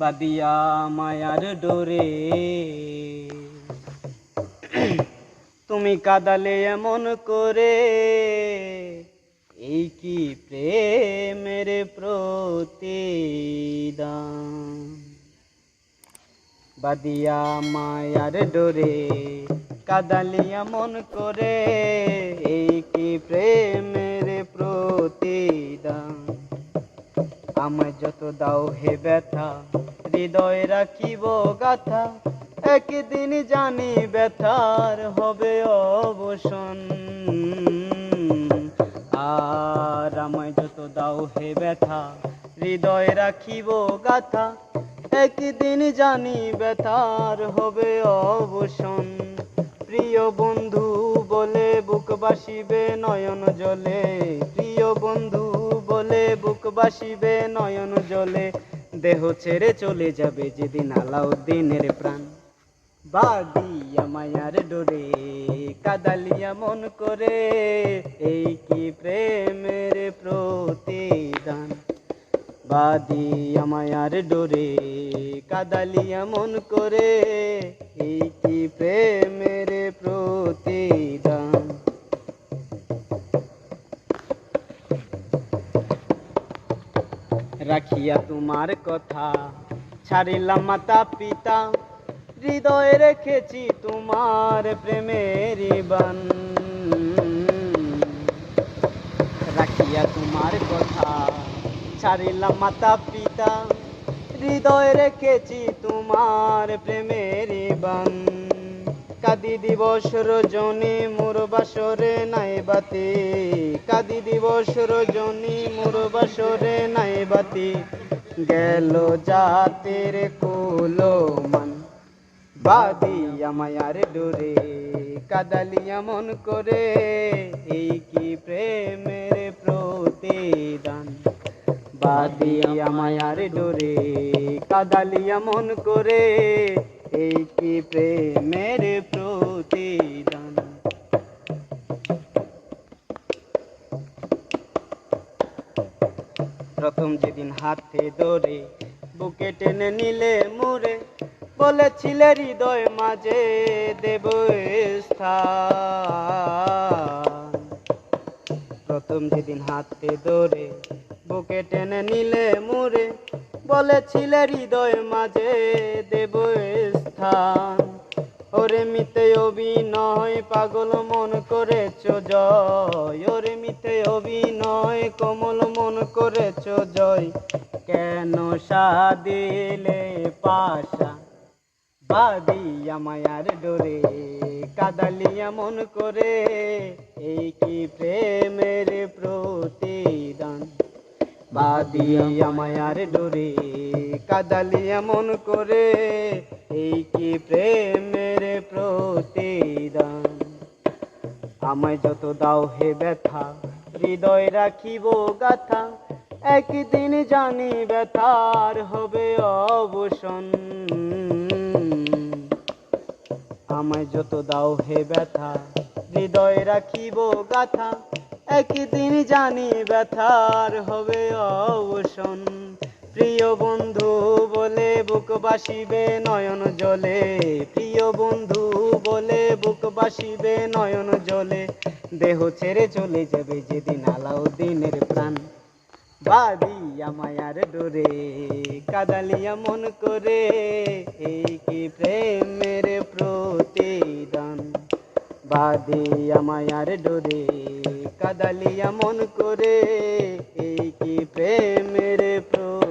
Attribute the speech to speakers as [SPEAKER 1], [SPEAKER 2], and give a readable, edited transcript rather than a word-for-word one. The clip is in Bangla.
[SPEAKER 1] বাদিয়া মায়ার ডোরে তুমি কাঁদালে এমন করে, এই কি প্রেমের প্রতিদান। বাদিয়া মায়ার ডোরে কাঁদালে এমন করে, এই কি প্রেমের প্রতিদান। আমায় যত দাও হে ব্যথা, হৃদয়ে রাখিব গাথা, একদিন জানি ব্যথার হবে অবসান। আর আমায় যত দাও হে ব্যথা, হৃদয়ে রাখিব গাথা, একদিন জানি ব্যথার হবে অবসান। প্রিয় বন্ধু বলে বুক বাসিবে নয়ন জলে, প্রিয় বন্ধু বলে বুক বাসিবে নয়ন জলে, দেহ ছেড়ে চলে যাবে যেদিন আলাউদ্দিনের প্রাণ। বাদিয়া মায়ার ডোরে কাঁদালিয়া মন করে, এই কি প্রেমের প্রতিদান। বাদিয়া মায়ার ডোরে কাঁদালিয়া মন করে, এই কি প্রেমের প্রতিদান। রাখিয়া তোমার কথা ছাড়িলাম মাতা পিতা, হৃদয়ে রেখেছি তোমার প্রেমের বান। রাখিয়া তোমার কথা ছাড়িলাম মাতা পিতা, হৃদয়ে রেখেছি তোমার প্রেমের বান। কাদি দিবস রজনী মোর বাসরে নাই বাতি, কাদি দিবস রজনী মোর বাসরে নাই বাতি, গেল জাতের কুলো মান। বাদিয়া মায়ার ডোরে কাঁদালিয়া মন করে, এই কি প্রেমের প্রতিদান। বাদিয়া মায়ার ডোরে কাঁদালিয়া মন করে, এই কি প্রেমের প্রতিদান। প্রথম যেদিন হাতে ধরে বুকে টেনে নিলে মুরে, বলেছিলে হৃদয় মাঝে দেব স্থান। প্রথম যেদিন হাতে ধরে বুকে টেনে নিলে মুরে, বলেছিলে হৃদয় মাঝে দেব স্থান। ওরে মিথ্যে অভিনয় পাগল মন করেছ জয়, ওরে মিথ্যে অভিনয় কোমল মন করেছ জয়, কেন সাদিলে পাশা। বাদিয়া মায়ার ডোরে কাঁদালিয়া মন করে, এই কি প্রেমের প্রতিদান। বাদিয়া মায়ার ডোরে কাঁদালিয়া মন করে, এই কি প্রেমের প্রতিদান। আমায় যত দাও হে ব্যথা, হৃদয় রাখিব গাথা, একদিন জানি ব্যথার হবে অবসান। আমায় যত দাও হে ব্যথা, হৃদয় রাখিব গাথা, একদিন জানি ব্যথার হবে অবসান। প্রিয় বন্ধু বলে বুক বাসিবে নয়ন জলে, প্রিয় বন্ধু বলে বুক বাসিবে নয়ন জলে, দেহ ছেড়ে চলে যাবে যেদিন আলাউদ্দিনের প্রাণ। বাদিয়া মায়ার ডোরে কাঁদালিয়া মন করে, এই কি প্রেমের প্রতিদান। বাদিয়া মায়ার ডোরে কাঁদালিয়া মন করে, এই কি প্রেমের প্রতিদান।